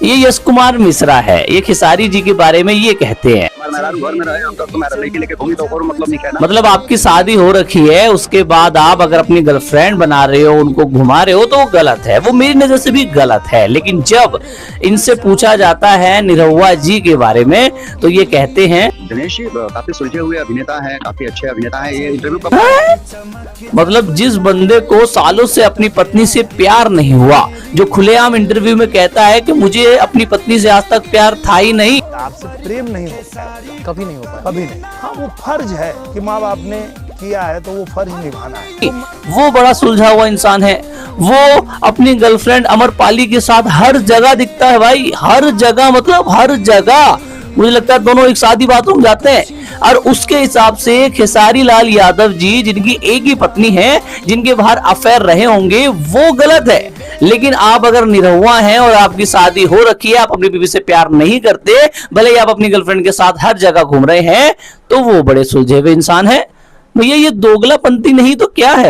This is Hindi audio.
ये यश कुमार मिश्रा है, ये खेसारी जी के बारे में ये कहते हैं। मतलब आपकी शादी हो रखी है, उसके बाद आप अगर अपनी गर्लफ्रेंड बना रहे हो, उनको घुमा रहे हो, तो वो गलत है, वो मेरी नजर से भी गलत है। लेकिन जब इनसे पूछा जाता है निरहुआ जी के बारे में तो ये कहते हैं दिनेश जी काफी सुलझे हुए अभिनेता हैं, काफी अच्छे अभिनेता हैं। ये इंटरव्यू मतलब जिस बंदे को सालों से अपनी पत्नी से प्यार नहीं हुआ, जो खुलेआम इंटरव्यू में कहता है कि मुझे अपनी पत्नी से आज तक प्यार था ही नहीं, आपसे प्रेम नहीं हो पाया, कभी नहीं हो पाया, कभी नहीं। हाँ, वो फर्ज है कि माँ बाप ने किया है तो वो फर्ज निभाना है। वो बड़ा सुलझा हुआ इंसान है। वो अपनी गर्लफ्रेंड अमरपाली के साथ हर जगह दिखता है भाई, हर जगह, मतलब हर जगह। मुझे लगता है दोनों एक साथ ही बाथरूम जाते हैं। और उसके हिसाब से खेसारी लाल यादव जी, जिनकी एक ही पत्नी है, जिनके बाहर अफेयर रहे होंगे, वो गलत है। लेकिन आप अगर निरहुआ हैं और आपकी शादी हो रखी है, आप अपनी बीवी से प्यार नहीं करते, भले ही आप अपनी गर्लफ्रेंड के साथ हर जगह घूम रहे हैं, तो वो बड़े सुलझे हुए इंसान है। भैया ये दोगलापंती नहीं तो क्या है।